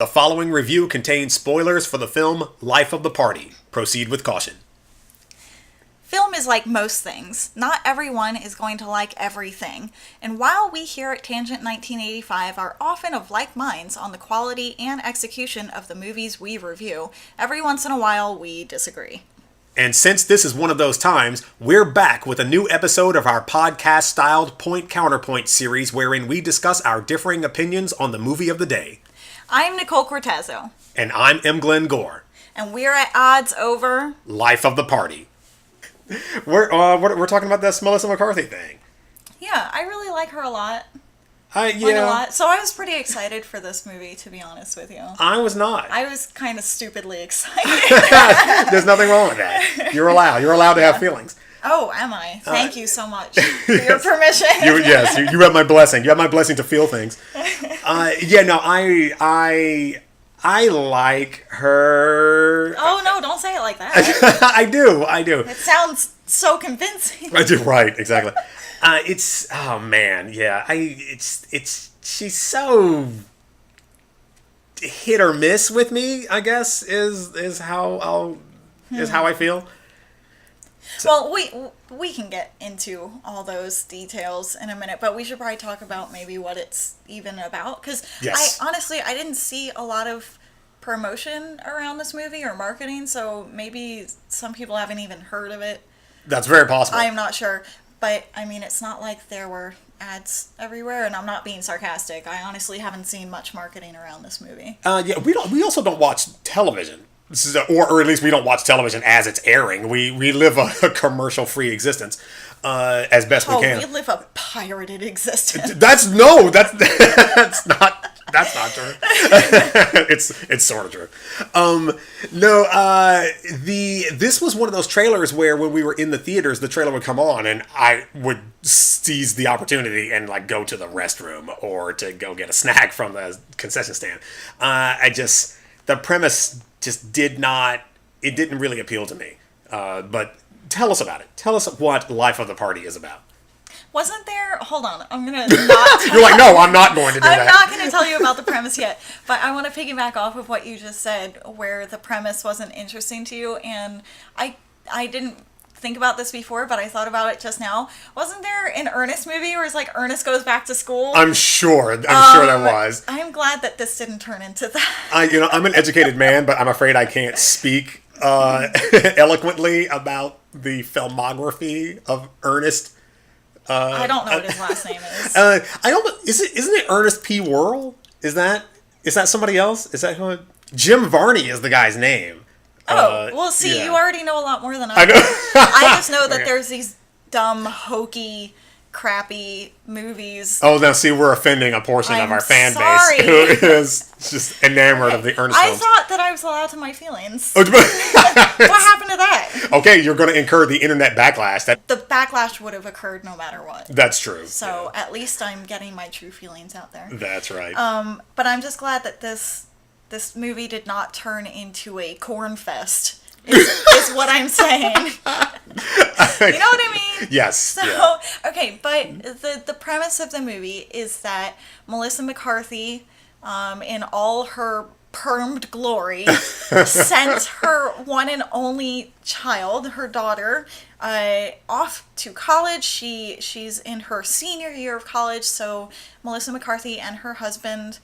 The following review contains spoilers for the film Life of the Party. Proceed with caution. Film is like most things. Not everyone is going to like everything. And while we here at Tangent 1985 are often of like minds on the quality and execution of the movies we review, every once in a while we disagree. And since this is one of those times, we're back with a new episode of our podcast-styled Point Counterpoint series wherein we discuss our differing opinions on the movie of the day. I'm Nicole Cortezzo. And I'm M. Glenn Gore. And we're at odds over... Life of the Party. We're talking about this Melissa McCarthy thing. Yeah, I really like her a lot. A lot. So I was pretty excited for this movie, to be honest with you. I was not. I was kind of stupidly excited. There's nothing wrong with that. You're allowed to have feelings. Oh, am I? Thank you so much for your permission. You have my blessing. You have my blessing to feel things. I like her. Oh no! Don't say it like that. I do. It sounds so convincing. I do. Right. Exactly. She's so hit or miss with me, I guess, is how I feel. So. Well, we can get into all those details in a minute, but we should probably talk about maybe what it's even about, because yes. I didn't see a lot of promotion around this movie or marketing, so maybe some people haven't even heard of it. That's very possible. I am not sure, but I mean, it's not like there were ads everywhere, and I'm not being sarcastic. I honestly haven't seen much marketing around this movie. We also don't watch television. Or at least we don't watch television as it's airing. We live a commercial-free existence as best we can. We live a pirated existence. That's not true. It's sort of true. This was one of those trailers where when we were in the theaters, the trailer would come on, and I would seize the opportunity and like go to the restroom or to go get a snack from the concession stand. The premise just didn't really appeal to me. But tell us about it. Tell us what Life of the Party is about. Wasn't there... Hold on. I'm going to not... You're like, no, I'm not going to do that. I'm not going to tell you about the premise yet. But I want to piggyback off of what you just said, where the premise wasn't interesting to you. And I didn't think about this before, but I thought about it just now. Wasn't there an Ernest movie where it's like Ernest goes back to school? I'm sure there was. I'm glad that this didn't turn into that. I'm an educated man, but I'm afraid I can't speak eloquently about the filmography of Ernest. I don't know what his last name is. Isn't it Ernest P. Worrell? Is that somebody else? Is that who? Jim Varney is the guy's name. You already know a lot more than I do. I just know that there's these dumb, hokey, crappy movies. Oh, now see, we're offending a portion of our fan base who is just enamored of the Ernest films. I thought that I was allowed to my feelings. What happened to that? Okay, you're going to incur the internet backlash. The backlash would have occurred no matter what. That's true. So at least I'm getting my true feelings out there. That's right. But I'm just glad that this movie did not turn into a corn fest. Is what I'm saying. You know what I mean? Yes. So, okay, but the premise of the movie is that Melissa McCarthy, in all her permed glory, sent her one and only child, her daughter, off to college. She's in her senior year of college, so Melissa McCarthy and her husband,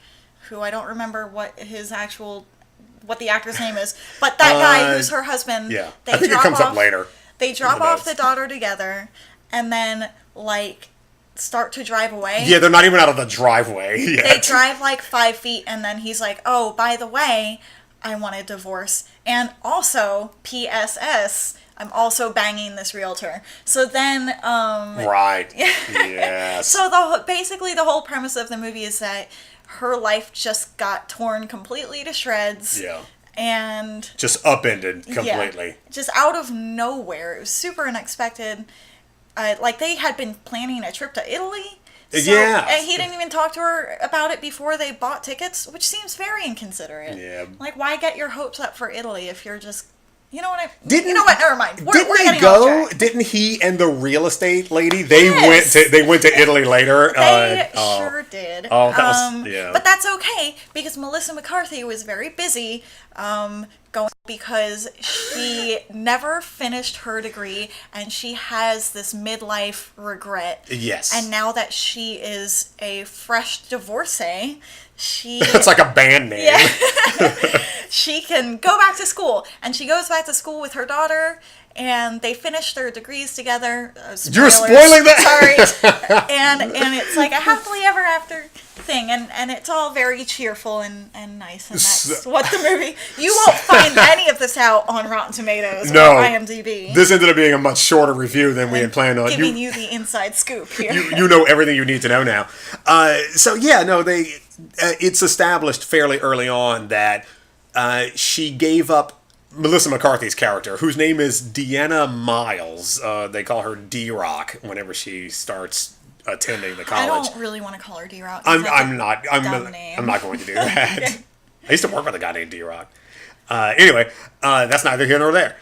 who I don't remember what the actor's name is, but that guy who's her husband. Yeah, I think it comes up later. They drop off the daughter together, and then start to drive away. Yeah, they're not even out of the driveway yet. They drive 5 feet, and then he's like, "Oh, by the way, I want a divorce, and also PSS, I'm also banging this realtor." So then, right, yes. So basically the whole premise of the movie is that her life just got torn completely to shreds. Yeah. And... just upended completely. Yeah, just out of nowhere. It was super unexpected. They had been planning a trip to Italy. So, and he didn't even talk to her about it before they bought tickets, which seems very inconsiderate. Yeah. Why get your hopes up for Italy if you're just You know what I? Didn't- you know what? Never mind. Didn't we're they getting off go? track. Didn't he and the real estate lady? They Yes. went to Italy later. They sure did. Oh, that was yeah. But that's okay because Melissa McCarthy was very busy going because she never finished her degree and she has this midlife regret. Yes. And now that she is a fresh divorcee, she It's like a band name. yeah. She can go back to school, and she goes back to school with her daughter, and they finish their degrees together. You're Spoilers. spoiling that. Sorry. and it's like a happily ever after thing, and it's all very cheerful and nice, and that's what the movie. You won't find any of this out on Rotten Tomatoes No. or IMDb. This ended up being a much shorter review than we had planned on. Giving you the inside scoop here. You know everything you need to know now. So yeah, no, they. It's established fairly early on that she gave up Melissa McCarthy's character, whose name is Deanna Miles. They call her D-Rock whenever she starts attending the college. I don't really want to call her D-Rock. I'm not going to do that. Okay. I used to work with a guy named D-Rock. Anyway, that's neither here nor there.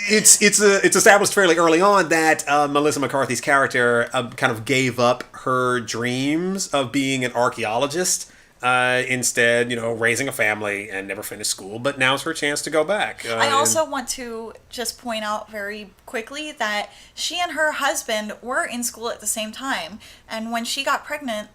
It's established fairly early on that Melissa McCarthy's character kind of gave up her dreams of being an archaeologist. Instead, raising a family and never finished school. But now's her chance to go back. I also want to just point out very quickly that she and her husband were in school at the same time. And when she got pregnant,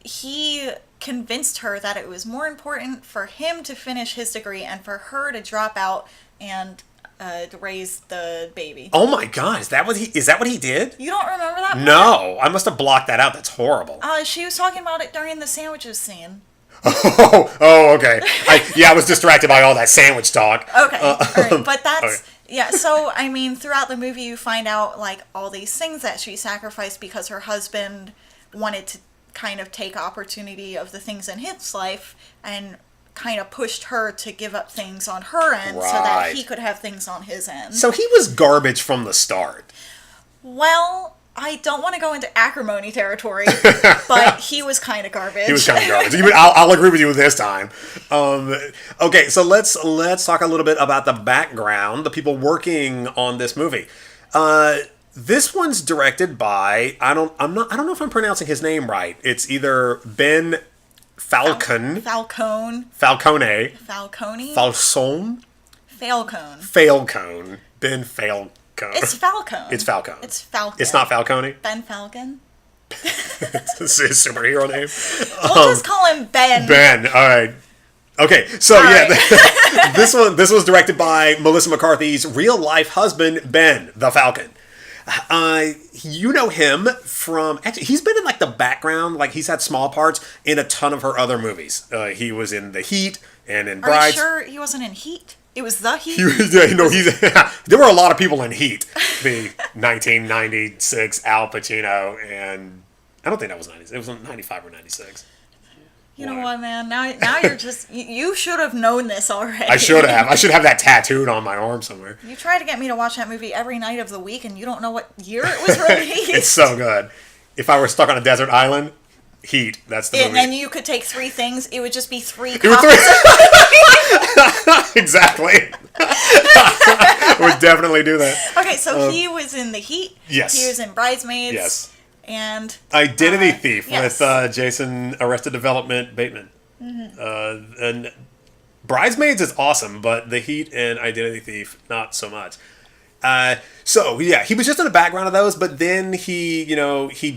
he convinced her that it was more important for him to finish his degree and for her to drop out and to raise the baby. Oh my God, is that what he did? You don't remember that part? No, I must have blocked that out. That's horrible. She was talking about it during the sandwiches scene. Oh, okay. I was distracted by all that sandwich talk. Okay, all right. But that's, okay. yeah, so, I mean, throughout the movie you find out, like, all these things that she sacrificed because her husband wanted to kind of take opportunity of the things in his life and kind of pushed her to give up things on her end so that Right. he could have things on his end. So he was garbage from the start. Well, I don't want to go into acrimony territory, but he was kind of garbage. He was kind of garbage. I'll agree with you this time. Okay, so let's talk a little bit about the background, the people working on this movie. This one's directed by I don't know if I'm pronouncing his name right. It's either Ben Falcone. Falcone. Falcone. Falcone. Falcone. Falcone. Falcone. Ben Falcone. It's Falcone. It's Falcone. It's Falcone. It's not Falcone. Ben Falcon. It's his superhero name. We'll just call him Ben. Ben. All right. Okay. So All yeah, right. this was directed by Melissa McCarthy's real life husband Ben the Falcon. You know him from actually he's been in like the background, like he's had small parts in a ton of her other movies. He was in The Heat and in Are you Brides. sure he wasn't in Heat? It was The Heat? There were a lot of people in Heat. The 1996 Al Pacino, and I don't think that was 90. It was 95 or 96. You know what, man? Now you're just... You should have known this already. I should have. I should have that tattooed on my arm somewhere. You try to get me to watch that movie every night of the week, and you don't know what year it was released. It's so good. If I were stuck on a desert island, Heat. That's the movie. And you could take three things. It would just be three It would exactly. Would definitely do that. Okay, so he was in The Heat. Yes. He was in Bridesmaids. Yes. And Identity Thief yes. with Jason Arrested Development Bateman. Mm-hmm. And Bridesmaids is awesome, but The Heat and Identity Thief, not so much. So yeah, he was just in the background of those, but then he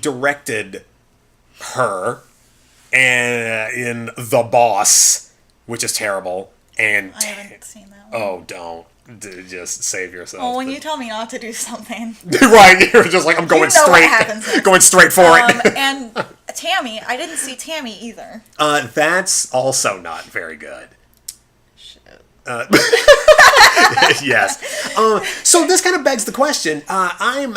directed her and in The Boss, which is terrible. And I haven't seen that one. oh, don't. Just save yourself. Well, when you tell me not to do something. Right, you're just like, I'm going You know what straight. happens next. Going straight for it. And Tammy, I didn't see Tammy either. That's also not very good. Shit. Yes. So this kind of begs the question. I'm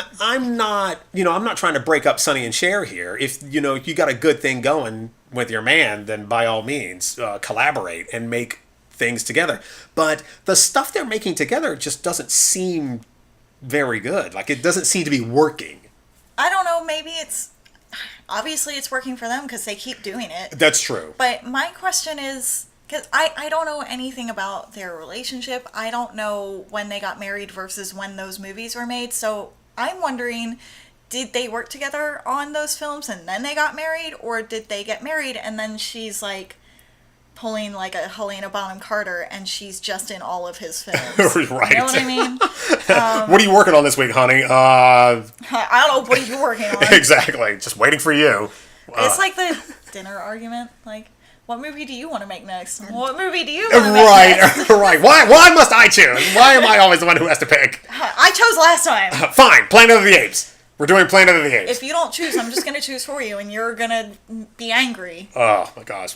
not trying to break up Sonny and Cher here. If you got a good thing going with your man, then by all means collaborate and make things together. But the stuff they're making together just doesn't seem very good. Like it doesn't seem to be working. I don't know. Maybe obviously it's working for them because they keep doing it. That's true. But my question is, Because I don't know anything about their relationship. I don't know when they got married versus when those movies were made. So I'm wondering, did they work together on those films and then they got married? Or did they get married and then she's like pulling like a Helena Bonham Carter and she's just in all of his films? Right. You know what I mean? What are you working on this week, honey? I don't know. What are you working on? Exactly. Just waiting for you. It's like the dinner argument. Like, what movie do you want to make next? What movie do you want to make next? Right. Why must I choose? Why am I always the one who has to pick? I chose last time. Fine. Planet of the Apes. We're doing Planet of the Apes. If you don't choose, I'm just going to choose for you, and you're going to be angry. Oh, my gosh.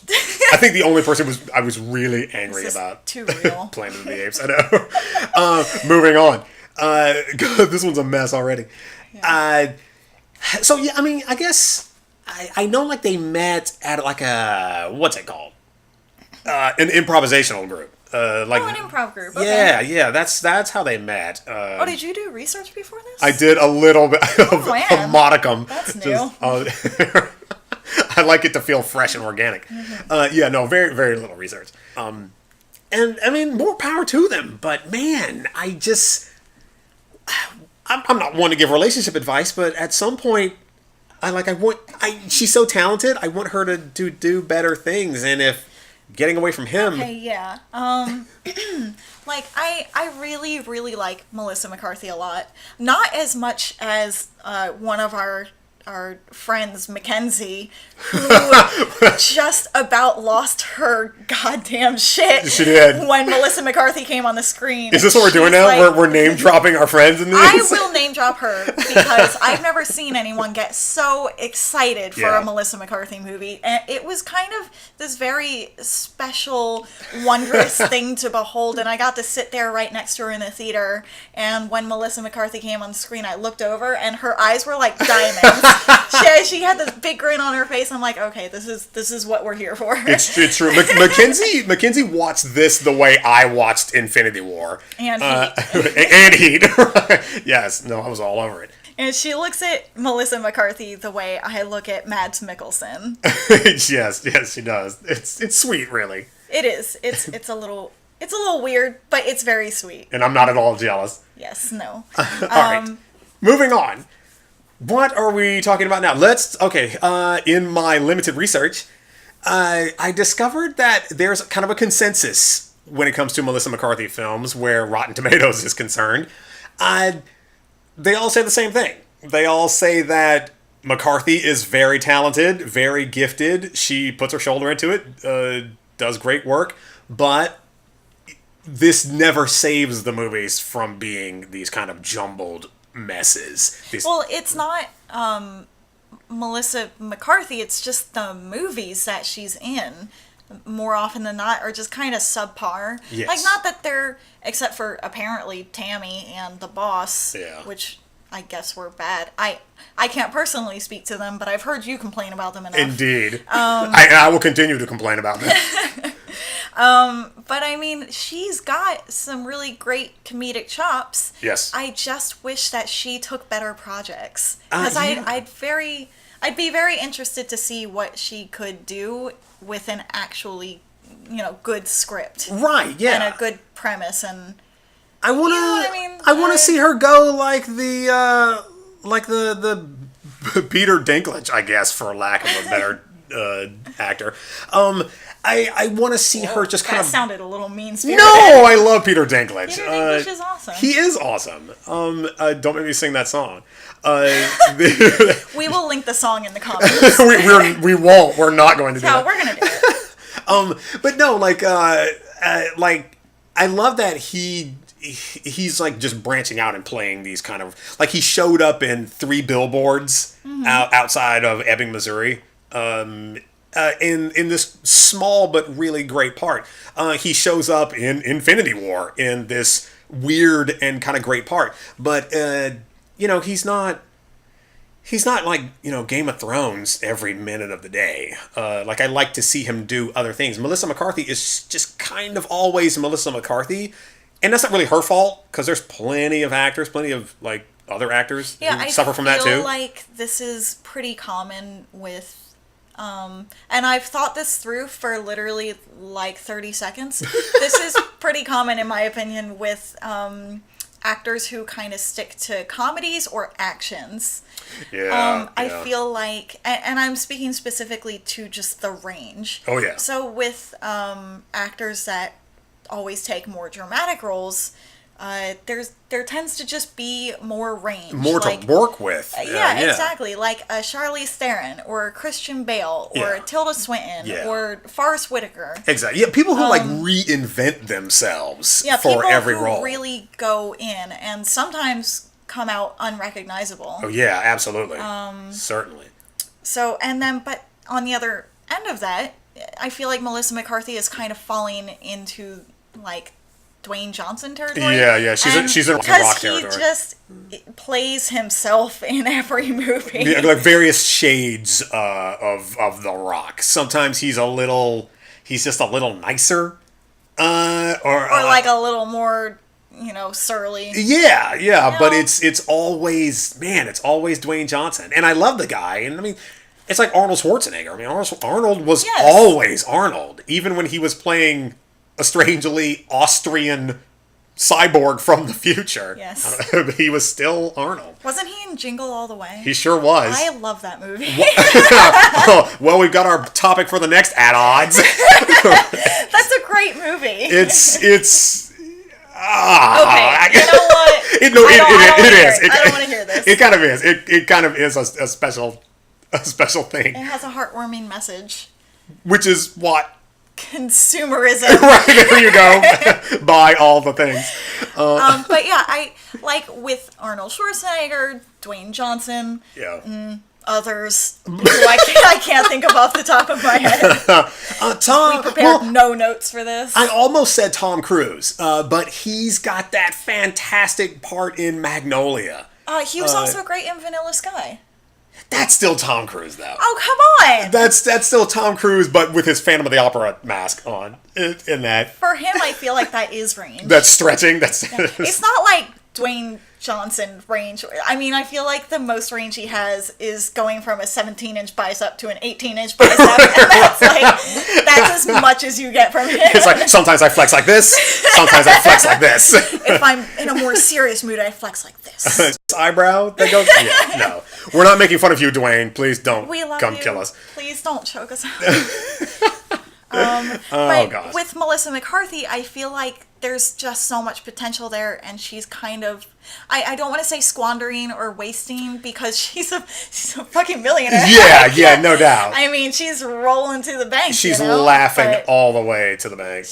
I think the only person I was really angry about too real. Planet of the Apes. I know. Moving on. This one's a mess already. Yeah. So, yeah, I mean, I guess... I know, like, they met at, like, what's it called? An improvisational group. Like, an improv group. Okay. Yeah, that's how they met. Did you do research before this? I did a little bit of a modicum. That's new. I like it to feel fresh and organic. Mm-hmm. Very, very little research. And, I mean, more power to them. But, man, I'm not one to give relationship advice, but at some point... she's so talented. I want her to do better things, and if getting away from him. Okay, yeah. Like I really, really like Melissa McCarthy a lot. Not as much as one of our friends, Mackenzie, who just about lost her goddamn shit. She did. When Melissa McCarthy came on the screen. Is this what we're doing now? Like, we're name dropping our friends in these? I will name drop her because I've never seen anyone get so excited for a Melissa McCarthy movie. And it was kind of this very special, wondrous thing to behold. And I got to sit there right next to her in the theater. And when Melissa McCarthy came on the screen, I looked over and her eyes were like diamonds. She had this big grin on her face. I'm like, okay, this is what we're here for. It's true. Mackenzie watched this the way I watched Infinity War. And Heat. And Heat. Yes. No, I was all over it. And she looks at Melissa McCarthy the way I look at Mads Mikkelsen. yes, she does. It's sweet, really. It is. It's a little weird, but it's very sweet. And I'm not at all jealous. Yes. No. All right. Moving on. What are we talking about now? In my limited research, I discovered that there's kind of a consensus when it comes to Melissa McCarthy films where Rotten Tomatoes is concerned. They all say the same thing. They all say that McCarthy is very talented, very gifted. She puts her shoulder into it, does great work, but this never saves the movies from being these kind of jumbled messes. Well, it's not Melissa McCarthy, it's just the movies that she's in more often than not are just kind of subpar. Yes. Like, not that they're, except for apparently Tammy and The Boss, which I guess were bad. I can't personally speak to them, but I've heard you complain about them enough. Indeed. I will continue to complain about them. But I mean, she's got some really great comedic chops. Yes. I just wish that she took better projects. Because I'd be very interested to see what she could do with an actually, good script. Right, yeah. And a good premise. And I want to. You know what I mean? I want to see her go like the Peter Dinklage, I guess, for lack of a better actor. I want to see her just kind of. That sounded a little mean-spirited. No, I love Peter Dinklage. Peter Dinklage is awesome. He is awesome. Don't make me sing that song. We will link the song in the comments. we won't. We're not going to do that. No, we're gonna do it. But no, I love that he's like just branching out and playing these kind of like he showed up in 3 Billboards outside of Ebbing, Missouri. In this small but really great part. He shows up in Infinity War in this weird and kind of great part. But he's not like, Game of Thrones every minute of the day. I like to see him do other things. Melissa McCarthy is just kind of always Melissa McCarthy. And that's not really her fault, because there's plenty of actors, plenty of, other actors who suffer from that too. I feel like this is pretty common with And I've thought this through for literally like 30 seconds. This is pretty common, in my opinion, with actors who kind of stick to comedies or actions. I feel like, and I'm speaking specifically to just the range. Oh, yeah. So with actors that always take more dramatic roles, there tends to just be more range. More to work with. Yeah, exactly. Like a Charlize Theron or Christian Bale or Tilda Swinton or Forrest Whitaker. Exactly. Yeah, people who like reinvent themselves for every role. People who really go in and sometimes come out unrecognizable. Oh yeah, absolutely. Certainly. So, but on the other end of that, I feel like Melissa McCarthy is kind of falling into like Dwayne Johnson territory. Yeah. She's in rock territory. Because he just plays himself in every movie. Yeah, like various shades of The Rock. Sometimes he's just a little nicer. Or like a little more, surly. Yeah, but it's always Dwayne Johnson. And I love the guy. And I mean, it's like Arnold Schwarzenegger. I mean, Arnold was always Arnold, even when he was playing a strangely Austrian cyborg from the future. Yes. He was still Arnold. Wasn't he in Jingle All the Way? He sure was. I love that movie. Well, we've got our topic for the next At Odds. That's a great movie. It's okay, you know what? It is. I don't want to hear this. It kind of is. It kind of is a special thing. It has a heartwarming message. Which is what? Consumerism. Right, there you go. Buy all the things. But yeah, I like with Arnold Schwarzenegger, Dwayne Johnson, others who I can't think of off the top of my head. Tom, we prepared no notes for this. I almost said Tom Cruise, but he's got that fantastic part in Magnolia. He was also great in Vanilla Sky. That's still Tom Cruise, though. Oh, come on! That's still Tom Cruise, but with his Phantom of the Opera mask on. In that. For him, I feel like that is range. That's stretching. It's not like Dwayne Johnson range. I mean, I feel like the most range he has is going from a 17-inch bicep to an 18-inch bicep, and that's as much as you get from him. It's like, sometimes I flex like this, sometimes I flex like this. If I'm in a more serious mood, I flex like this. Eyebrow that goes? Yeah, no. We're not making fun of you, Dwayne. Please don't come kill us. Please don't choke us out. But with Melissa McCarthy, I feel like there's just so much potential there, and she's kind of, I don't want to say squandering or wasting, because she's a fucking millionaire. Yeah, no doubt. I mean, she's rolling to the bank. She's laughing all the way to the bank.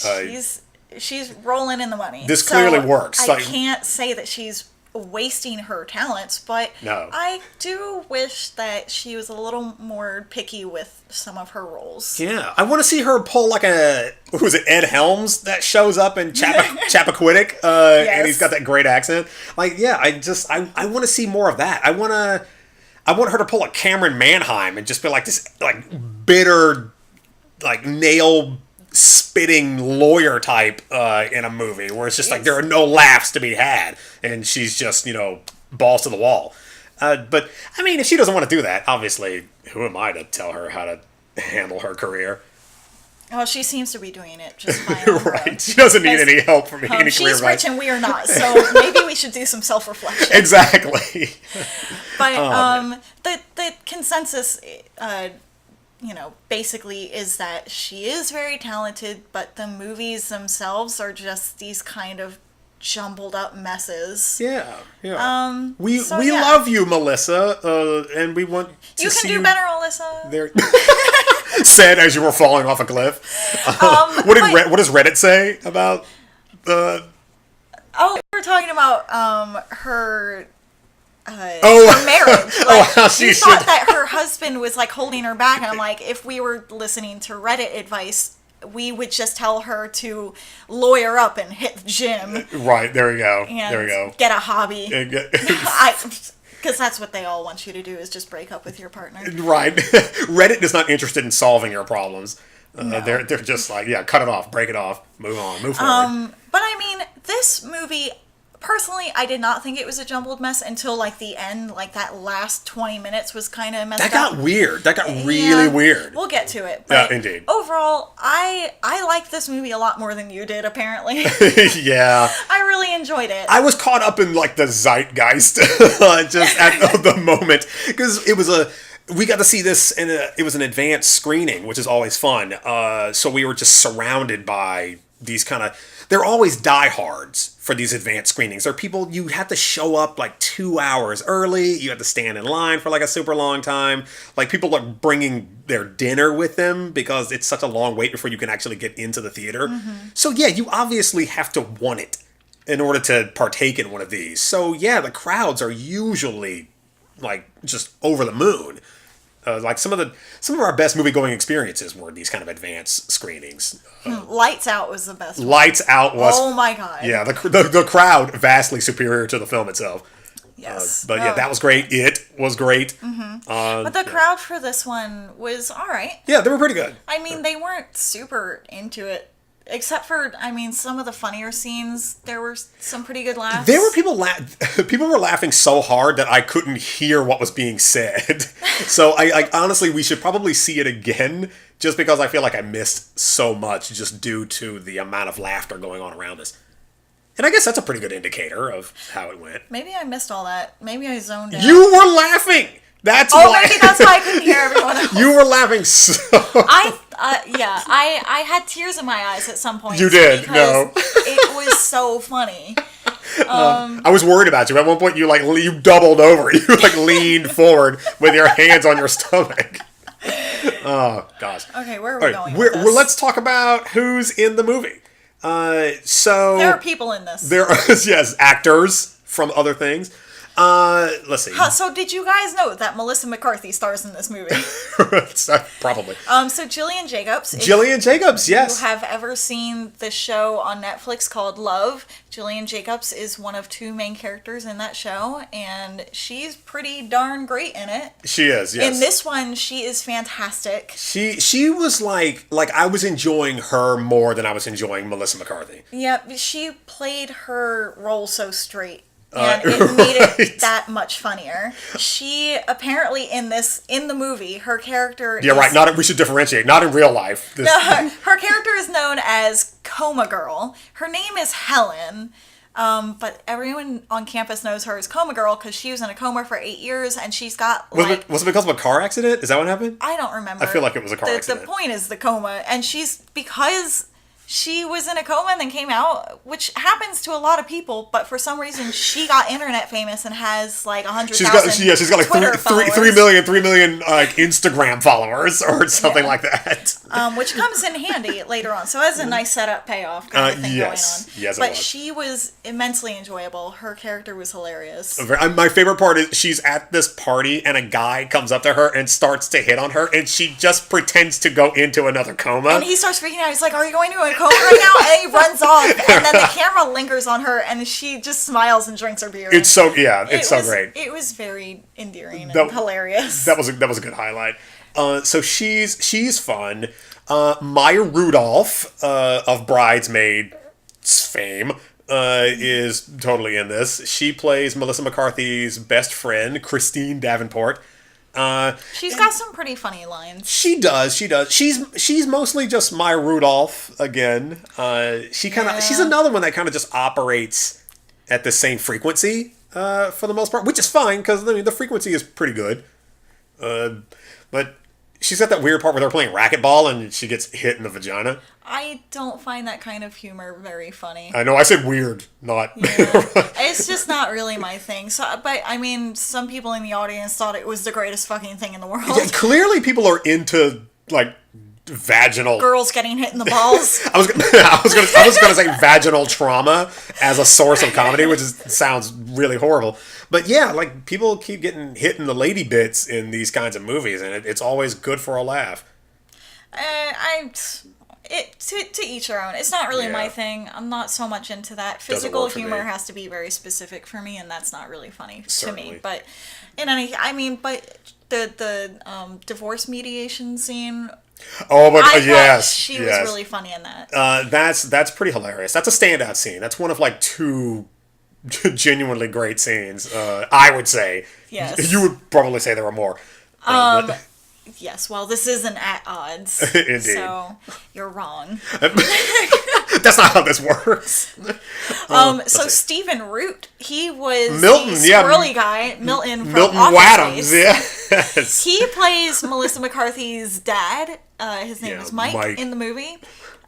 She's rolling in the money. This clearly works. I can't say that she's wasting her talents, but no. I do wish that she was a little more picky with some of her roles. Yeah, I want to see her pull like who is it, Ed Helms, that shows up in Chappaquiddick, and he's got that great accent. Like, yeah, I want to see more of that. I want her to pull a Cameron Manheim and just be like this, like bitter, like nail spitting lawyer type in a movie where it's just like there are no laughs to be had, and she's just balls to the wall. But I mean, if she doesn't want to do that, obviously, who am I to tell her how to handle her career? Well, she seems to be doing it just fine. Right. She doesn't need any help from any career advice. She's rich and we are not, so maybe we should do some self-reflection. Exactly. But the consensus, basically is that she is very talented, but the movies themselves are just these kind of jumbled up messes. Yeah. We love you, Melissa, and we want to see you. You can do better, Melissa. There. Said as you were falling off a cliff. What does Reddit say about the? Oh, we were talking about her. Her marriage. She thought that her husband was like holding her back, and I'm like, if we were listening to Reddit advice, we would just tell her to lawyer up and hit the gym. Right, there we go. Get a hobby. Because that's what they all want you to do, is just break up with your partner. Right. Reddit is not interested in solving your problems. No. They're just like, cut it off, break it off, move on, move forward. But I mean, this movie Personally, I did not think it was a jumbled mess until like the end, like that last 20 minutes was kind of messed up. That got weird. That got really weird. We'll get to it. But indeed. Overall, I liked this movie a lot more than you did, apparently. Yeah. I really enjoyed it. I was caught up in like the zeitgeist just at the moment, because we got to see this it was an advanced screening, which is always fun. So we were just surrounded by these they're always diehards for these advanced screenings. They're people, you have to show up like 2 hours early. You have to stand in line for like a super long time. Like people are bringing their dinner with them because it's such a long wait before you can actually get into the theater. Mm-hmm. So yeah, you obviously have to want it in order to partake in one of these. So yeah, the crowds are usually like just over the moon. Like some of our best movie going experiences were these kind of advanced screenings. Lights Out was the best one. Lights Out was, oh my god, yeah, the crowd vastly superior to the film itself. Yes, but yeah, that was great. It was great. Mm-hmm. But the crowd for this one was all right. Yeah, they were pretty good. I mean, they weren't super into it. Except for, I mean, some of the funnier scenes, there were some pretty good laughs. There were people were laughing so hard that I couldn't hear what was being said. So I honestly, we should probably see it again, just because I feel like I missed so much just due to the amount of laughter going on around us. And I guess that's a pretty good indicator of how it went. Maybe I missed all that. Maybe I zoned out. You were laughing! That's why. Maybe that's why I couldn't hear everyone else. You were laughing so. I had tears in my eyes at some point. You did, no. It was so funny. I was worried about you. At one point, you doubled over. You leaned forward with your hands on your stomach. Oh gosh. Okay, where are we going? Let's talk about who's in the movie. So there are people in this. There are yes, actors from other things. Let's see. So did you guys know that Melissa McCarthy stars in this movie? Probably. So Gillian Jacobs. Gillian Jacobs, yes. If you have ever seen the show on Netflix called Love, Gillian Jacobs is one of 2 main characters in that show, and she's pretty darn great in it. She is, yes. In this one, she is fantastic. She was like I was enjoying her more than I was enjoying Melissa McCarthy. Yeah, she played her role so straight. And it made it that much funnier. She apparently in the movie, her character. Yeah, right. We should differentiate. Not in real life. Her character is known as Coma Girl. Her name is Helen, but everyone on campus knows her as Coma Girl because she was in a coma for 8 years, and she's got was it because of a car accident? Is that what happened? I don't remember. I feel like it was a car accident. The point is the coma, and because she was in a coma and then came out, which happens to a lot of people, but for some reason she got internet famous and has like 100,000 she's got like Twitter 3 million like Instagram followers or something like that. Which comes in handy later on. So as a nice setup payoff kind of thing going on. Yes, but she was immensely enjoyable. Her character was hilarious. My favorite part is she's at this party and a guy comes up to her and starts to hit on her, and she just pretends to go into another coma. And he starts freaking out. He's like, "Are you going to a coma right now?" And he runs off, and then the camera lingers on her, and she just smiles and drinks her beer. It's so great. It was very endearing and hilarious. That was a good highlight. So she's fun. Maya Rudolph of Bridesmaids fame is totally in this. She plays Melissa McCarthy's best friend, Christine Davenport. She's got some pretty funny lines. She does. She's mostly just Maya Rudolph again. She's another one that kind of just operates at the same frequency for the most part, which is fine because the frequency is pretty good. But she's got that weird part where they're playing racquetball and she gets hit in the vagina. I don't find that kind of humor very funny. I know, I said weird, not... Yeah. It's just not really my thing. So, but, I mean, some people in the audience thought it was the greatest fucking thing in the world. Yeah, clearly people are into, like, vaginal... Girls getting hit in the balls. I was gonna say vaginal trauma as a source of comedy, which sounds really horrible. But yeah, like, people keep getting hit in the lady bits in these kinds of movies, and it's always good for a laugh. To each their own. It's not really my thing. I'm not so much into that. Physical humor has to be very specific for me, and that's not really funny to me. But the divorce mediation scene. Oh, but yes, she was really funny in that. That's pretty hilarious. That's a standout scene. That's one of like 2 genuinely great scenes. I would say. Yes. You would probably say there were more. Yes, well, this isn't at odds. Indeed. So, you're wrong. That's not how this works. So Stephen Root, he was Milton, the squirrely guy, Milton from Milton Office Wadhams, Space. yes. He plays Melissa McCarthy's dad. His name is Mike in the movie.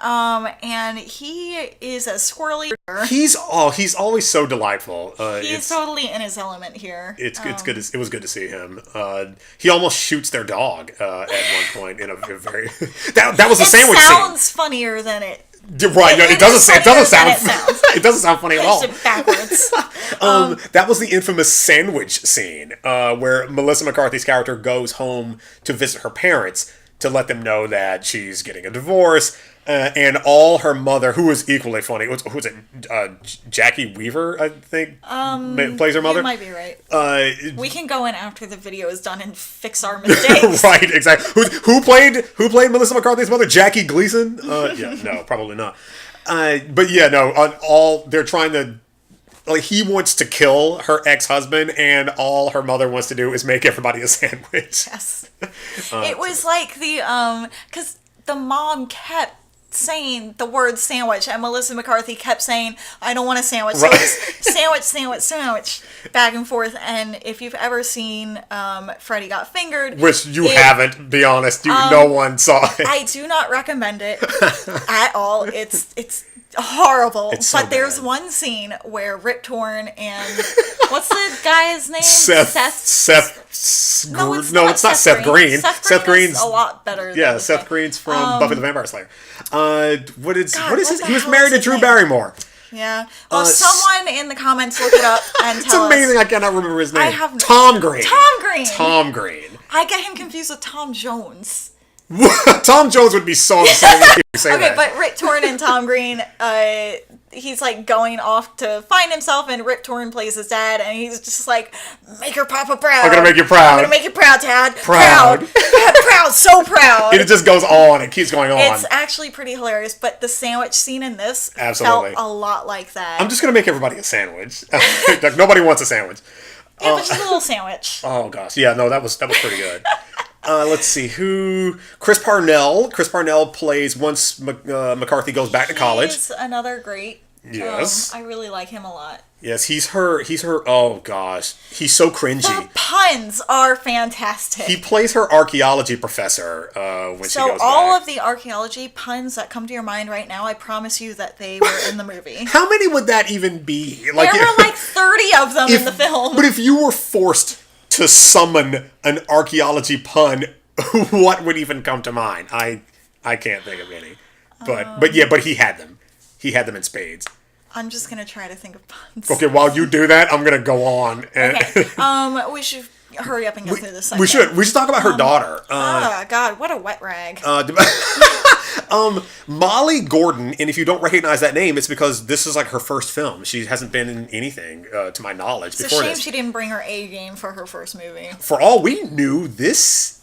And he is a squirrely. He's always so delightful. He's totally in his element here. It's good. It was good to see him. He almost shoots their dog at one point in a very that was the sandwich scene. It sounds funnier than it. Right? It doesn't sound. It doesn't sound funny at all. It backwards. That was the infamous sandwich scene where Melissa McCarthy's character goes home to visit her parents to let them know that she's getting a divorce. And all her mother, who was equally funny, who was it? Jackie Weaver, I think, plays her mother. You might be right. We can go in after the video is done and fix our mistakes. Right, exactly. Who played Melissa McCarthy's mother? Jackie Gleason? Yeah, no, probably not. But yeah, no. They're trying to. Like, he wants to kill her ex-husband, and all her mother wants to do is make everybody a sandwich. Yes. It was like because the mom kept saying the word sandwich, and Melissa McCarthy kept saying, I don't want a sandwich. So it was sandwich, back and forth. And if you've ever seen Freddy Got Fingered, which you haven't, be honest, no one saw it. I do not recommend it at all. It's horrible. It's so but there's bad. one scene where Rip Torn and what's the guy's name? No, it's not Seth Green. Seth Green's a lot better. Yeah, Seth Green's from Buffy the Vampire Slayer. What is his? He was hell married is to his Drew name? Barrymore. Yeah. Well, someone in the comments look it up and It's tell amazing. us. I cannot remember his name. I have Tom Green. Tom Green. I get him confused with Tom Jones. Tom Jones would be so upset when you say that. Okay, but Rip Torn and Tom Green, he's like going off to find himself, and Rip Torn plays his dad, and he's just like, make your papa proud. I'm gonna make you proud. I'm gonna make you proud, Dad. Proud. Proud, so proud. It just goes on. It keeps going on. It's actually pretty hilarious, but the sandwich scene in this Absolutely. felt a lot like that. I'm just gonna make everybody a sandwich. Like, nobody wants a sandwich. Yeah, but just a little sandwich. Oh gosh, yeah, no, that was pretty good. Let's see Chris Parnell. Chris Parnell plays once McCarthy goes back to college. He's another great. Yes, I really like him a lot. Yes, he's her. Oh gosh, he's so cringy. The puns are fantastic. He plays her archaeology professor when she goes back. So all of the archaeology puns that come to your mind right now, I promise you that they were in the movie. How many would that even be? There were like 30 of them in the film. But if you were forced to summon an archaeology pun, what would even come to mind? I can't think of any. But he had them. He had them in spades. I'm just gonna try to think of puns. Okay, while you do that, I'm gonna go on. Okay. We should hurry up and go through this segment. We should talk about her daughter. God, what a wet rag. Molly Gordon, and if you don't recognize that name, it's because this is like her first film. She hasn't been in anything, to my knowledge, it's before a shame this. she didn't bring her A game for her first movie. For all we knew, this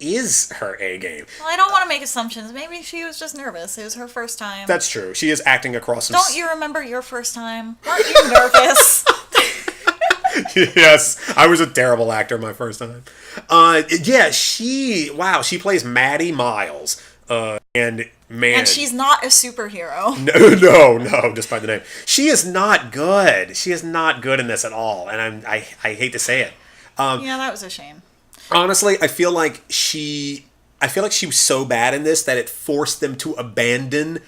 is her A game. Well, I don't want to make assumptions. Maybe she was just nervous. It was her first time. That's true. She is acting across some... Don't you remember your first time? Weren't you nervous? Yes, I was a terrible actor my first time. She plays Maddie Miles. And man... And she's not a superhero. No, just by the name. She is not good. She is not good in this at all. And I hate to say it. Yeah, that was a shame. Honestly, I feel like she was so bad in this that it forced them to abandon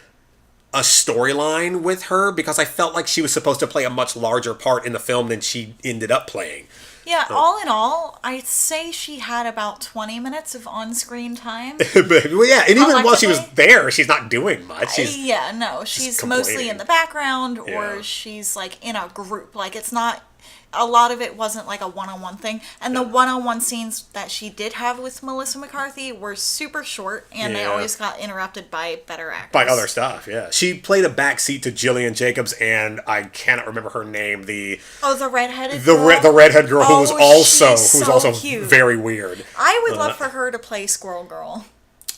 a storyline with her, because I felt like she was supposed to play a much larger part in the film than she ended up playing. Yeah, all in all, I'd say she had about 20 minutes of on-screen time. Well, yeah, and even while she was there, she's not doing much. She's mostly in the background, or she's like in a group. Like, it's not... A lot of it wasn't like a one-on-one thing. And the one-on-one scenes that she did have with Melissa McCarthy were super short, and they always got interrupted by better actors. By other stuff, yeah. She played a backseat to Gillian Jacobs, and I cannot remember her name. The redheaded girl? The redhead girl who was also cute. very weird. I would love for her to play Squirrel Girl.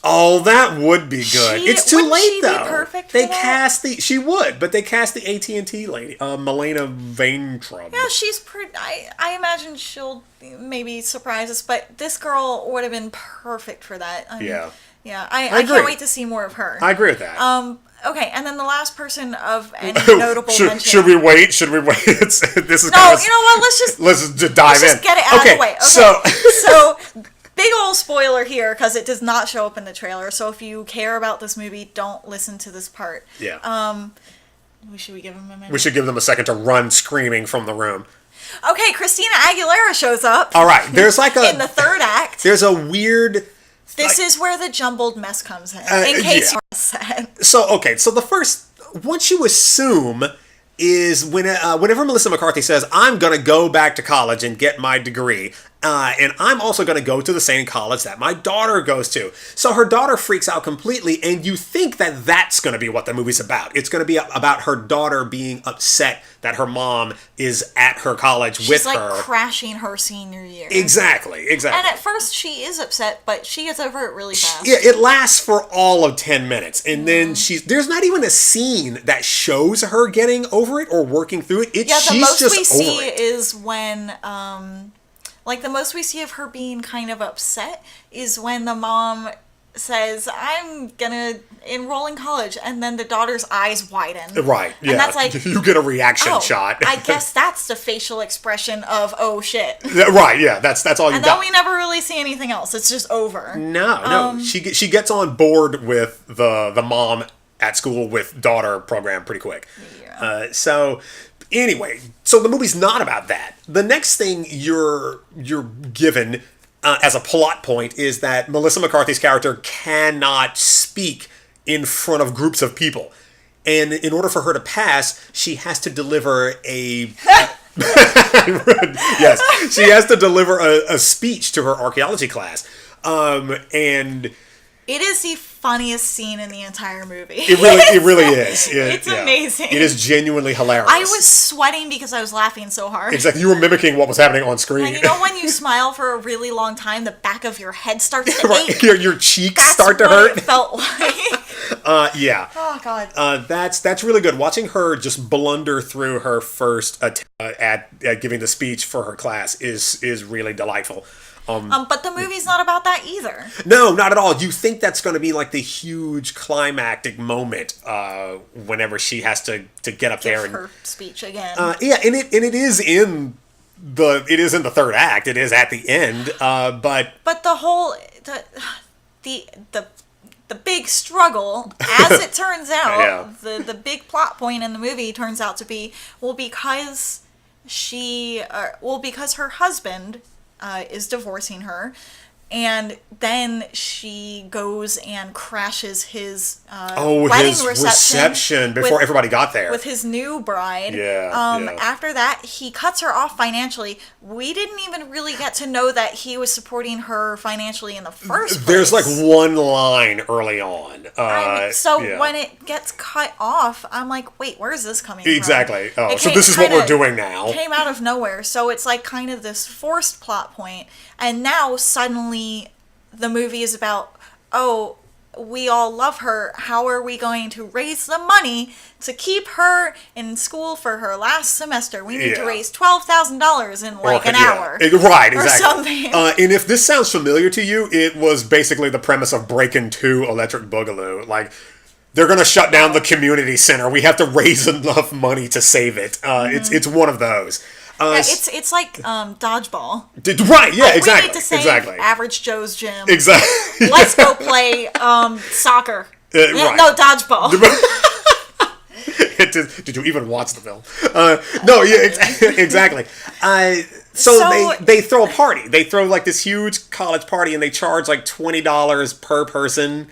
Oh, that would be good. It's too wouldn't late she be though. perfect for They that? cast the she would, but they cast the AT&T lady, Milena Vaintrub. Yeah, she's pretty. I imagine she'll maybe surprise us, but this girl would have been perfect for that. I mean, Yeah. Yeah, I agree. can't wait to see more of her. I agree with that. Okay, and then the last person of any notable mention. Should we wait? Should we wait? This is No, kind of, you know what? Let's just dive in. just get it out of the way. Okay. So So, big old spoiler here because it does not show up in the trailer. So if you care about this movie, don't listen to this part. yeah, Should we give him a minute? we should give them a second to run screaming from the room. Okay, Christina Aguilera shows up. All right, there's like in the third act. There's a weird. This is where the jumbled mess comes in case yeah. you're upset. So okay, so the first once you assume is whenever Melissa McCarthy says, I'm going to go back to college and get my degree, and I'm also going to go to the same college that my daughter goes to. So her daughter freaks out completely, and you think that that's going to be what the movie's about. It's going to be about her daughter being upset that her mom is at her college with her. She's like crashing her senior year. Exactly. And at first she is upset, but she gets over it really fast. Yeah, it lasts for all of 10 minutes. And then there's not even a scene that shows her getting over it or working through it. The most just we see over it. is when, the most we see of her being kind of upset is when the mom says, I'm gonna enroll in college, and then the daughter's eyes widen. Right, yeah. And that's like, you get a reaction shot. I guess that's the facial expression of, oh shit. Right, yeah, that's all you got. And then we never really see anything else. It's just over. No. She gets on board with the mom at school with daughter program pretty quick. Yeah. So anyway, so the movie's not about that. The next thing you're given as a plot point is that Melissa McCarthy's character cannot speak in front of groups of people. And in order for her to pass, she has to deliver yes, she has to deliver a speech to her archaeology class. And it is the funniest scene in the entire movie. It really is. It's amazing. It is genuinely hilarious. I was sweating because I was laughing so hard. Exactly. You were mimicking what was happening on screen. And you know when you smile for a really long time, the back of your head starts to ache? Your cheeks start to hurt? That's what it felt like. Yeah. Oh, God. That's really good. Watching her just blunder through her first attempt at giving the speech for her class is really delightful. But the movie's not about that either. No, not at all. You think that's going to be like the huge climactic moment whenever she has to get up there and her speech again. Yeah, and it is in the third act. It is at the end. But the whole the big struggle, as it turns out, the big plot point in the movie turns out to be because her husband is divorcing her, and then she goes and crashes his wedding reception before everybody got there with his new bride. Yeah. After that, he cuts her off financially. We didn't even really get to know that he was supporting her financially in the first place. There's like one line early on. When it gets cut off, I'm like, wait, where is this coming Exactly. from? Oh, so this is what we're doing now. It came out of nowhere. So it's like kind of this forced plot point. And now suddenly the movie is about, oh, we all love her. How are we going to raise the money to keep her in school for her last semester? We need to raise $12,000 in like an hour. Right, exactly. Or something. And if this sounds familiar to you, it was basically the premise of Breakin' 2 Electric Boogaloo. Like, they're going to shut down the community center. We have to raise enough money to save it. It's one of those. It's like dodgeball. Right, yeah, exactly. We need to save Average Joe's Gym. Exactly. Let's go play soccer. Right. No, dodgeball. Did you even watch the film? No, yeah, exactly. So they throw a party. They throw like this huge college party, and they charge like $20 per person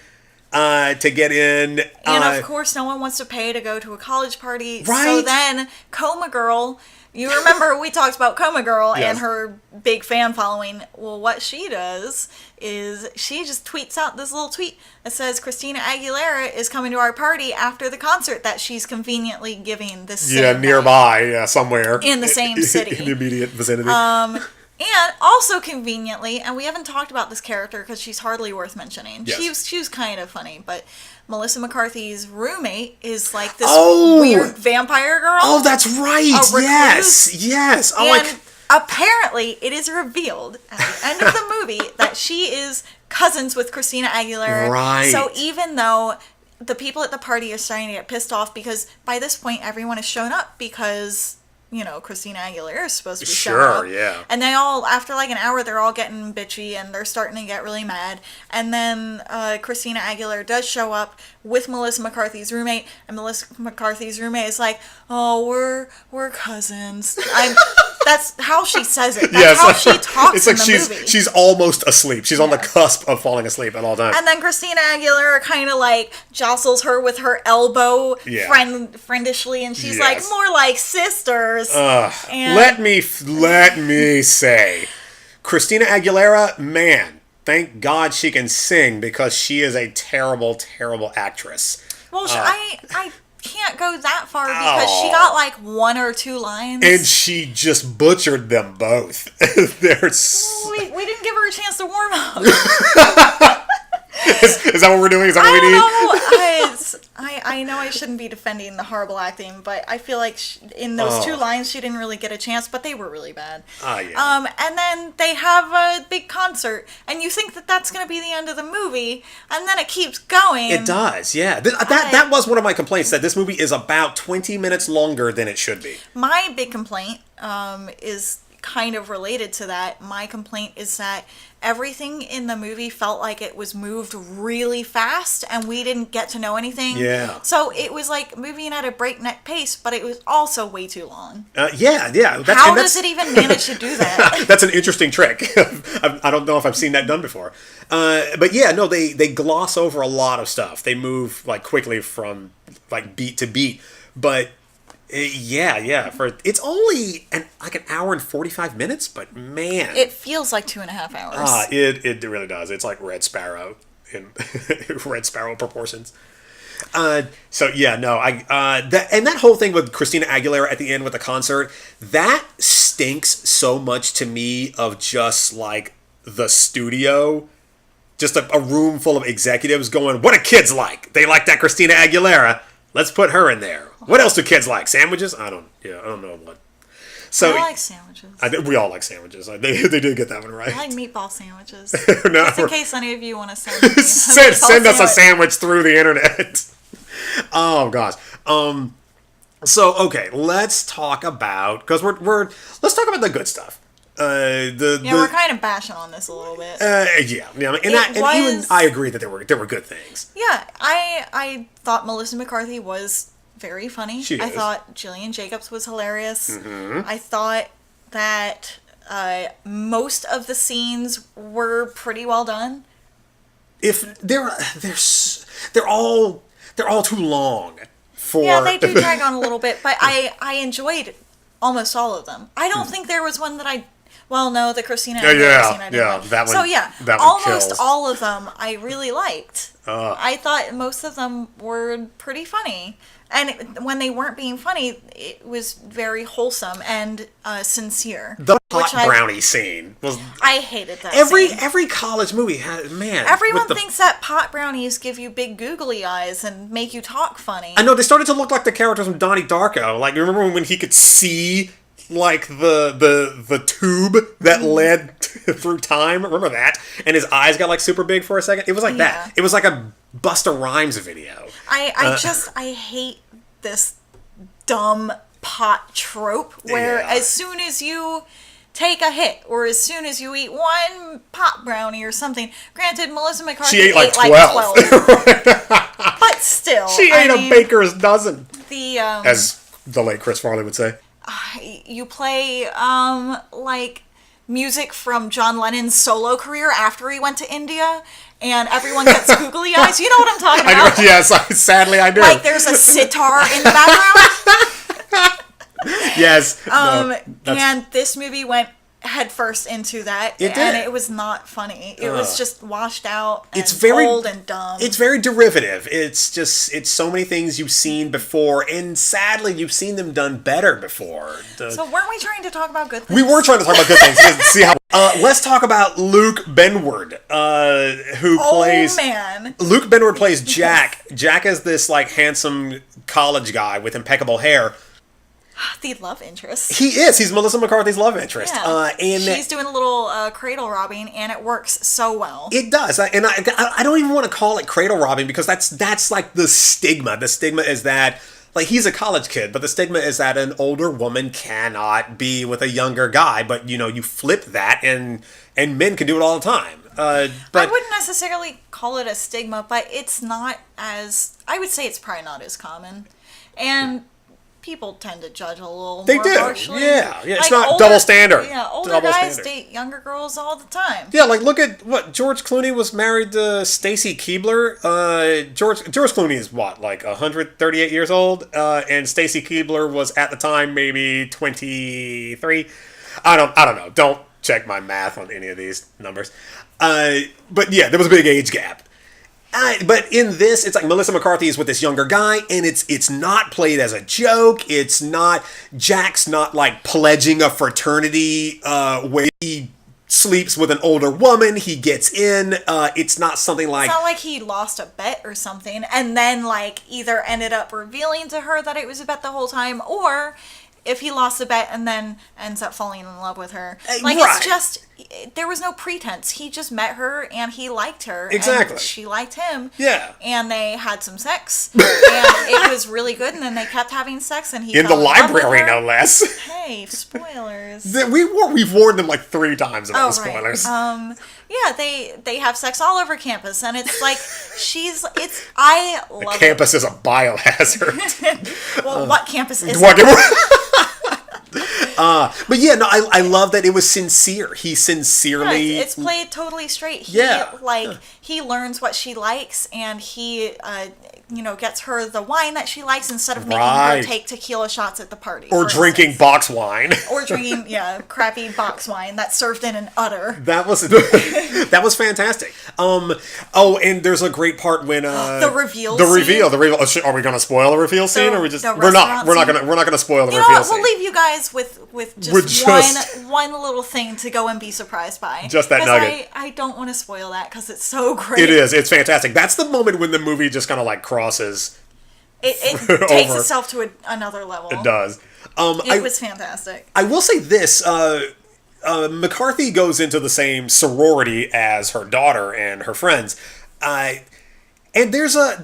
to get in. And of course, no one wants to pay to go to a college party. Right. So then, Coma Girl. You remember we talked about Coma Girl and her big fan following. Well, what she does is she just tweets out this little tweet that says Christina Aguilera is coming to our party after the concert that she's conveniently giving this nearby, somewhere in the same city, in the immediate vicinity. And also conveniently, and we haven't talked about this character because she's hardly worth mentioning. Yes. She was kind of funny, but Melissa McCarthy's roommate is like this Oh! weird vampire girl. Oh, that's right. A recluse. Yes. Oh, And apparently, it is revealed at the end of the movie that she is cousins with Christina Aguilera. Right. So even though the people at the party are starting to get pissed off because by this point everyone has shown up because, you know, Christina Aguilera is supposed to be showing up. Sure, yeah. And they all, after like an hour, they're all getting bitchy and they're starting to get really mad. And then Christina Aguilera does show up with Melissa McCarthy's roommate, and Melissa McCarthy's roommate is like, "Oh, we're cousins." That's how she says it. That's how she talks it's like in the movie. she's almost asleep. She's on the cusp of falling asleep at all times. And then Christina Aguilera kind of like jostles her with her elbow friendishly, and she's like, "More like sisters." And let me say, Christina Aguilera, man, thank God she can sing because she is a terrible, terrible actress. Well, I can't go that far because she got like one or two lines. And she just butchered them both. We didn't give her a chance to warm up. Is that what we're doing? Is that what we need? I know I shouldn't be defending the horrible acting, but I feel like in those two lines she didn't really get a chance, but they were really bad. And then they have a big concert, and you think that that's going to be the end of the movie, and then it keeps going. It does, yeah. That was one of my complaints, that this movie is about 20 minutes longer than it should be. My big complaint is kind of related to that. My complaint is that everything in the movie felt like it was moved really fast and we didn't get to know anything. Yeah. So it was like moving at a breakneck pace, but it was also way too long. Yeah. How does it even manage to do that? That's an interesting trick. I don't know if I've seen that done before. But yeah, no, they gloss over a lot of stuff. They move like quickly from like beat to beat. But it's only an hour and 45 minutes, but man, it feels like 2.5 hours. It really does. It's like Red Sparrow in Red Sparrow proportions. And that whole thing with Christina Aguilera at the end with the concert, that stinks so much to me of just like the studio, just a room full of executives going, "What do kids like? They like that Christina Aguilera. Let's put her in there. What else do kids like? Sandwiches? I don't know what." So I like sandwiches. We all like sandwiches. They did get that one right. I like meatball sandwiches. No, just in case any of you want to send me send us a sandwich through the internet. Oh gosh. So okay, let's talk about, because let's talk about the good stuff. We're kind of bashing on this a little bit. Even I agree that there were good things. Yeah, I thought Melissa McCarthy was very funny. She is. I thought Jillian Jacobs was hilarious. Mm-hmm. I thought that most of the scenes were pretty well done. If they're all too long for. Yeah, they do drag on a little bit, but I enjoyed almost all of them. I don't think there was one that the Christina Aguilera scene I didn't like. That one. So that one almost kills. all of them I really liked. I thought most of them were pretty funny. And when they weren't being funny, it was very wholesome and sincere. The pot brownie scene was. I hated that. Every college movie had, man. Everyone thinks that pot brownies give you big googly eyes and make you talk funny. I know, they started to look like the characters from Donnie Darko. Like, remember when he could see like the tube that led through time? Remember that? And his eyes got like super big for a second. It was like that. It was like a Busta Rhymes video. I hate this dumb pot trope where as soon as you take a hit or as soon as you eat one pot brownie or something, granted Melissa McCarthy ate like 12. But still, she ate a baker's dozen, as the late Chris Farley would say. You play like music from John Lennon's solo career after he went to India, and everyone gets googly eyes. You know what I'm talking about? Yes, sadly I do. Like there's a sitar in the background. Yes. And this movie went headfirst into that, It did. and it was not funny. It was just washed out and It's very cold and dumb. It's very derivative. It's so many things you've seen before, and sadly, you've seen them done better before. So weren't we trying to talk about good things? We were trying to talk about good things. See how. Let's talk about Luke Benward, who plays. Oh man, Luke Benward plays Jack. Jack is this like handsome college guy with impeccable hair. the love interest. He is. He's Melissa McCarthy's love interest. Yeah. And she's doing a little cradle robbing, and it works so well. it does. And I don't even want to call it cradle robbing because that's like the stigma. The stigma is that like he's a college kid, but the stigma is that an older woman cannot be with a younger guy. But you flip that, and men can do it all the time. But I wouldn't necessarily call it a stigma, but it's not as, I would say it's probably not as common. And people tend to judge a little They more do. harshly. Yeah. It's Like not double standard. Yeah, older Double guys standard. date younger girls all the time. Yeah, like look at what George Clooney was married to Stacy Keibler. George Clooney is what, like 138 years old, and Stacy Keibler was at the time maybe 23. I don't know. Don't check my math on any of these numbers. But yeah, there was a big age gap. But in this, it's like Melissa McCarthy is with this younger guy, and it's not played as a joke. It's not, Jack's not like pledging a fraternity where he sleeps with an older woman. He gets in. It's not something like... It's not like he lost a bet or something, and then like either ended up revealing to her that it was a bet the whole time, or if he lost the bet and then ends up falling in love with her. Like, right. It's just, there was no pretense. He just met her and he liked her. Exactly. And she liked him. Yeah. And they had some sex. And it was really good. And then they kept having sex, and he in the fell in love with library, her. no less. Hey, spoilers. We've warned them like 3 times about the right. spoilers. Yeah, they have sex all over campus, and it's like I love Campus is a biohazard. it. Well, what campus is What- it? But yeah, no, I love that it was sincere. He Yeah, sincerely... it's played totally straight. He learns what she likes, and he gets her the wine that she likes instead of making her Right. take tequila shots at the party. or for drinking instance. box wine. Or drinking, crappy box wine that's served in an udder. That was fantastic. And there's a great part when The reveal The scene. reveal. Are we going to spoil the reveal scene, or we just the we're not? restaurant We're not scene. going to. We're not going to spoil the You know reveal what? scene. We'll leave you guys with With just, just- one little thing to go and be surprised by. Just that 'Cause nugget. I don't want to spoil that because it's so great. It is. It's fantastic. That's the moment when the movie just kind of like crosses. It takes Over. itself to another level. It does. It was fantastic. I will say this. McCarthy goes into the same sorority as her daughter and her friends. And there's a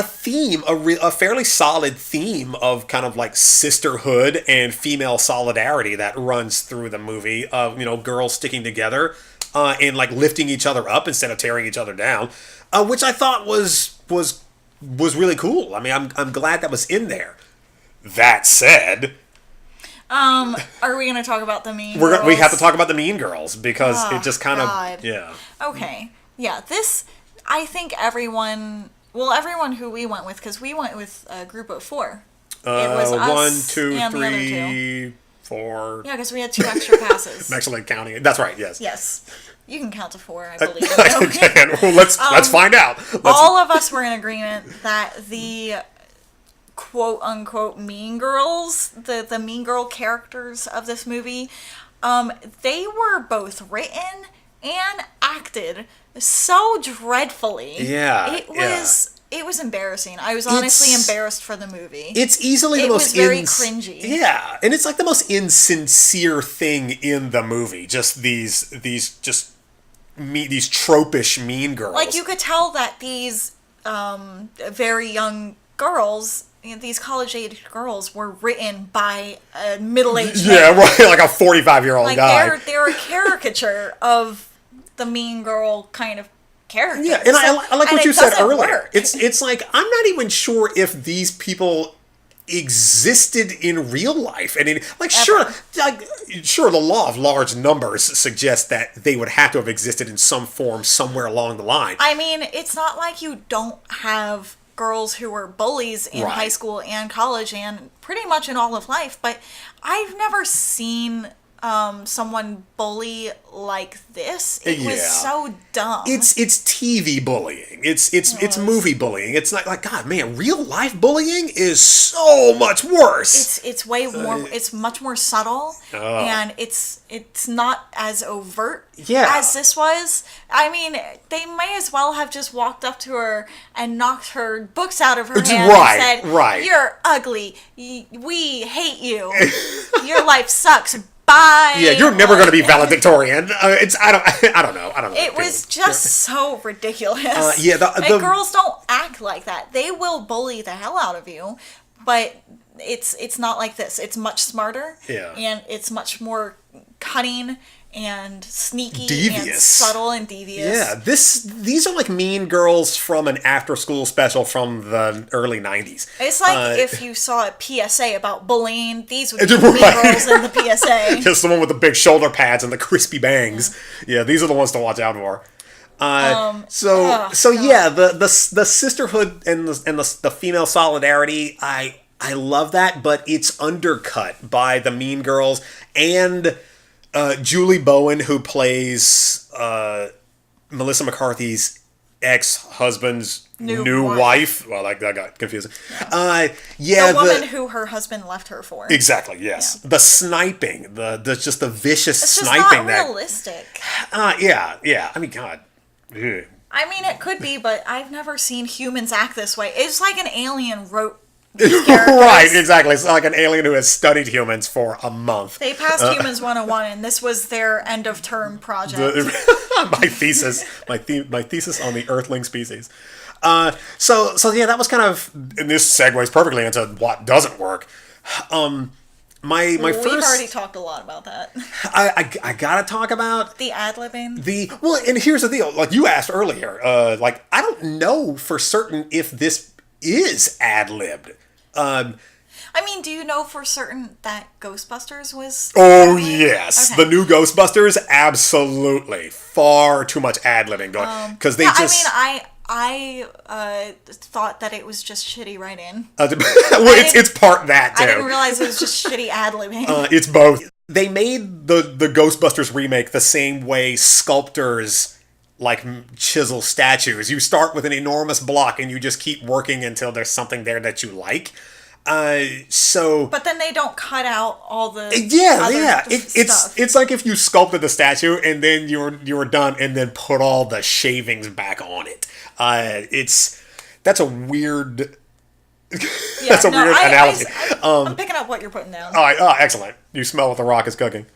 theme, a fairly solid theme of kind of like sisterhood and female solidarity that runs through the movie of, girls sticking together and like lifting each other up instead of tearing each other down, which I thought was really cool. I mean, I'm glad that was in there. That said, Are we going to talk about the Mean we Girls? have to talk about the Mean Girls because it just kind God. of, yeah. Okay. Yeah, this, I think everyone who we went with, because we went with a group of 4. It was us 1, 2, and the other 3, 4. Yeah, because we had 2 extra passes. I'm actually counting it. That's right. Yes. Yes. You can count to 4, I believe. I can. Well, let's find out. All of us were in agreement that the quote-unquote Mean Girls, the Mean Girl characters of this movie, they were both written and acted so dreadfully. Yeah, It was embarrassing. I was honestly embarrassed for the movie. It's easily the It most was very cringy. Yeah, and it's like the most insincere thing in the movie. Just these tropish mean girls. Like, you could tell that these very young girls, these college-age girls, were written by a middle-aged man. right, like a 45-year-old Like, guy. they're a caricature of the mean girl kind of character. Yeah, and I like what you said earlier. Work. It's like I'm not even sure if these people existed in real life, and sure, the law of large numbers suggests that they would have to have existed in some form somewhere along the line. I mean, it's not like you don't have girls who were bullies in Right. high school and college and pretty much in all of life, but I've never seen someone bully like this. It was Yeah. so dumb. It's TV bullying. It's movie bullying. It's not like, God, man, real life bullying is so much worse. It's way more. It's much more subtle, and it's not as overt as this was. I mean, they may as well have just walked up to her and knocked her books out of her hand and said, "You're ugly. We hate you. Your life sucks. Bye." Yeah, you're never going to be valedictorian. I don't know. It was just so ridiculous. The girls don't act like that. They will bully the hell out of you, but it's not like this. It's much smarter. Yeah. And it's much more cunning and sneaky devious. And subtle and devious. Yeah, these are like Mean Girls from an after-school special from the early 90s. It's like if you saw a PSA about bullying, these would be the Mean Girls in the PSA. Just the one with the big shoulder pads and the crispy bangs. Yeah, these are the ones to watch out for. The sisterhood and the female solidarity, I love that, but it's undercut by the Mean Girls and Julie Bowen, who plays Melissa McCarthy's ex-husband's new wife. Well, that got confusing. The woman who her husband left her for. Exactly. Yes. Yeah. The sniping, the vicious it's sniping. It's just not realistic. Yeah. I mean, God. Ugh. I mean, it could be, but I've never seen humans act this way. It's like an alien wrote these characters. Right, exactly. It's like an alien who has studied humans for a month. They passed Humans 101, and this was their end of term project. My thesis on the Earthling species. So yeah, that was kind of, and this segues perfectly into what doesn't work. We've already talked a lot about that. I gotta talk about the ad-libbing. And here's the deal. Like you asked earlier, I don't know for certain if this is ad-libbed. I mean, do you know for certain that Ghostbusters was? Oh yes, okay. The new Ghostbusters, absolutely. Far too much ad-libbing going because they just. I thought that it was just shitty writing. It's part that too. I didn't realize it was just shitty ad-libbing. It's both. They made the Ghostbusters remake the same way sculptors chisel statues. You start with an enormous block and you just keep working until there's something there that you like. But then they don't cut out all the stuff. It's like if you sculpted the statue and then you were done and then put all the shavings back on it. That's a weird. That's a weird analogy. I'm picking up what you're putting down. Oh, excellent! You smell what the Rock is cooking.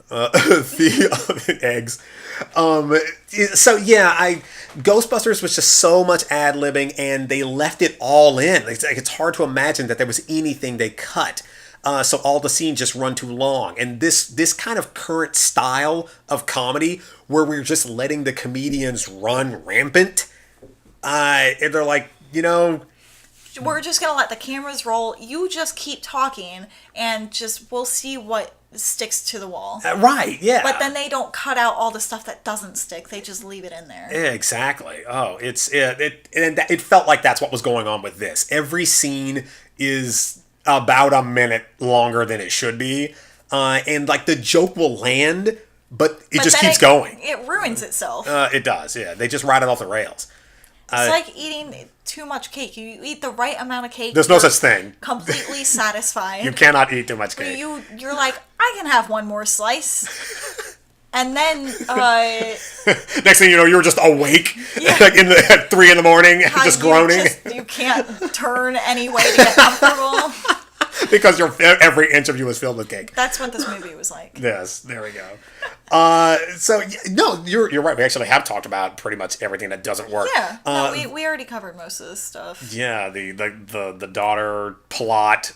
The eggs. Ghostbusters was just so much ad-libbing, and they left it all in. It's hard to imagine that there was anything they cut. So all the scenes just run too long. And this kind of current style of comedy, where we're just letting the comedians run rampant, and they're like, we're just gonna let the cameras roll. You just keep talking, and we'll see what sticks to the wall. Right, yeah. But then they don't cut out all the stuff that doesn't stick. They just leave it in there. Yeah, exactly. Oh, it felt like that's what was going on with this. Every scene is about a minute longer than it should be, and the joke will land, but it just keeps going. It ruins itself. It does. Yeah, they just ride it off the rails. It's like eating too much cake. You eat the right amount of cake. There's no such thing. Completely satisfied. You cannot eat too much cake. You're like, I can have one more slice. And then next thing you know, you're just awake, at 3 a.m, just groaning. You can't turn any way to get comfortable. Because every interview was filled with cake. That's what this movie was like. Yes, there we go. No, you're right. We actually have talked about pretty much everything that doesn't work. Yeah, we already covered most of this stuff. Yeah, the daughter plot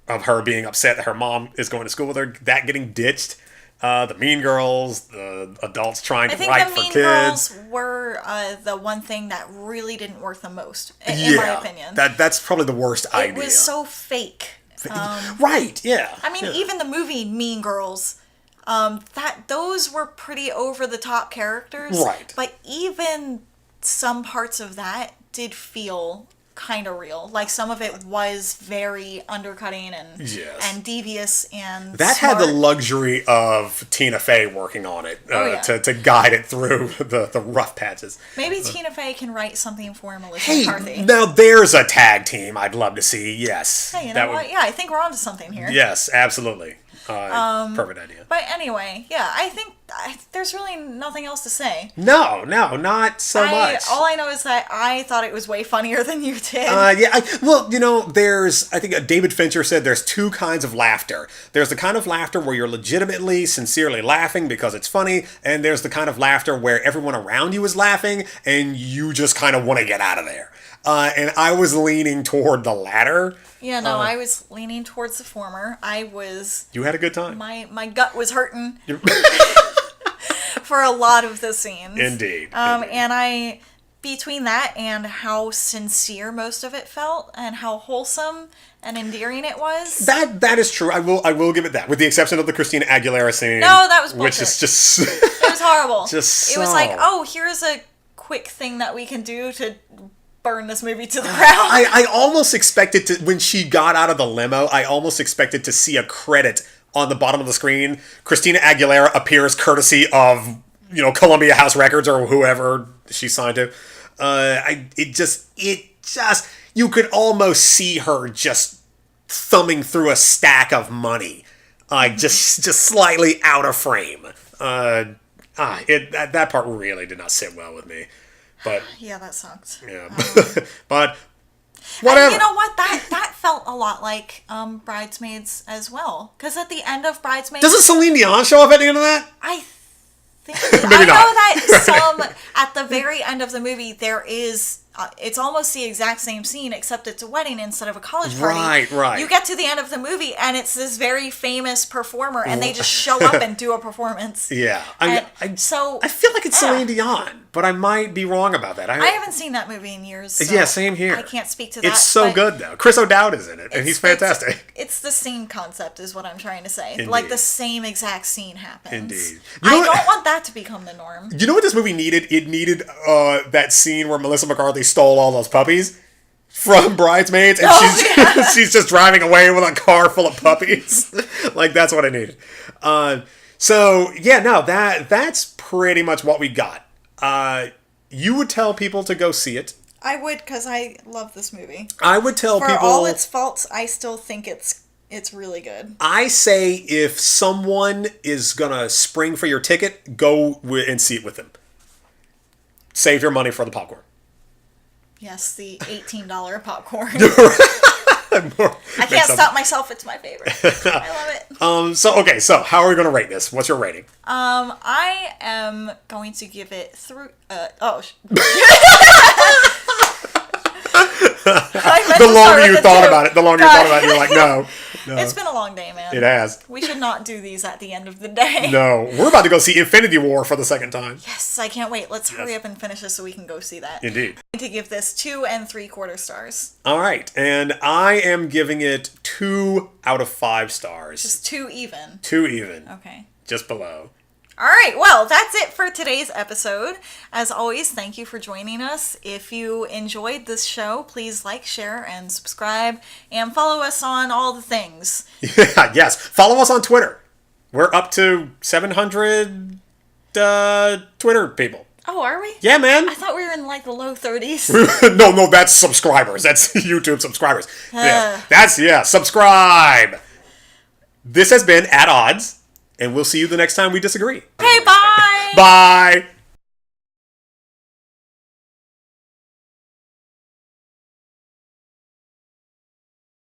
of her being upset that her mom is going to school with her, that getting ditched. The Mean Girls, the adults trying to write for kids. I think the Mean Girls were the one thing that really didn't work the most, in my opinion. That's probably the worst idea. It was so fake. Right, yeah. I mean, even the movie Mean Girls, those were pretty over-the-top characters. Right. But even some parts of that did feel kind of real. Like, some of it was very undercutting and devious and that smart. had the luxury of Tina Fey working on it to guide it through the rough patches. Maybe Tina Fey can write something for Melissa McCarthy. Now there's a tag team I'd love to see. Yes. Hey, you know what? Yeah, I think we're onto something here. Yes, absolutely. Perfect idea. But anyway, yeah, I think there's really nothing else to say. No, not so much. All I know is that I thought it was way funnier than you did. I think David Fincher said there's two kinds of laughter. There's the kind of laughter where you're legitimately, sincerely laughing because it's funny, and there's the kind of laughter where everyone around you is laughing and you just kind of want to get out of there. And I was leaning toward the latter. Yeah, no, I was leaning towards the former. You had a good time. My gut was hurting for a lot of the scenes. Indeed. And between that and how sincere most of it felt, and how wholesome and endearing it was. That is true. I will give it that, with the exception of the Christina Aguilera scene. No, that was bullshit. Which is just it was horrible. It was like, oh, here's a quick thing that we can do to burn this movie to the ground. I almost expected to, when she got out of the limo, I almost expected to see a credit on the bottom of the screen. Christina Aguilera appears courtesy of, Columbia House Records or whoever she signed to. You could almost see her just thumbing through a stack of money, just slightly out of frame. That part really did not sit well with me. But yeah, that sucked. Yeah, but whatever. And you know what? That felt a lot like Bridesmaids as well. Because at the end of Bridesmaids, doesn't Celine Dion show up at the end of that? I think Maybe I not. know that at the very end of the movie there is. It's almost the exact same scene, except it's a wedding instead of a college party. Right. You get to the end of the movie, and it's this very famous performer, and they just show up and do a performance. Yeah. I feel like it's Celine Dion, but I might be wrong about that. I haven't seen that movie in years. So yeah, same here. I can't speak to that. It's so good, though. Chris O'Dowd is in it, and he's fantastic. It's the same concept, is what I'm trying to say. Indeed. Like, the same exact scene happens. Indeed. I don't want that to become the norm. You know what this movie needed? It needed that scene where Melissa McCarthy stole all those puppies from Bridesmaids, and she's just driving away with a car full of puppies. Like, that's what I needed. That's pretty much what we got. You would tell people to go see it. I would, because I love this movie. I would tell people... For all its faults, I still think it's really good. I say if someone is gonna spring for your ticket, go and see it with them. Save your money for the popcorn. Yes, the $18 popcorn. I can't stop myself. It's my favorite. I love it. So how are we going to rate this? What's your rating? I am going to give it the longer you thought about it, you're like, no. It's been a long day, man. It has. We should not do these at the end of the day. No, we're about to go see Infinity War for the second time. Yes, I can't wait. Let's hurry up and finish this so we can go see that. Indeed. I'm going to give this 2 3/4 stars. All right, and I am giving it 2 out of 5 stars. Just 2 even. 2 even. Okay. Just below. All right, well, that's it for today's episode. As always, thank you for joining us. If you enjoyed this show, please like, share, and subscribe, and follow us on all the things. Yeah, yes. Follow us on Twitter. We're up to 700 Twitter people. Oh, are we? Yeah, man. I thought we were in like the low 30s. No, that's subscribers. That's YouTube subscribers. Subscribe. This has been At Odds. And we'll see you the next time we disagree. Okay, bye! Bye!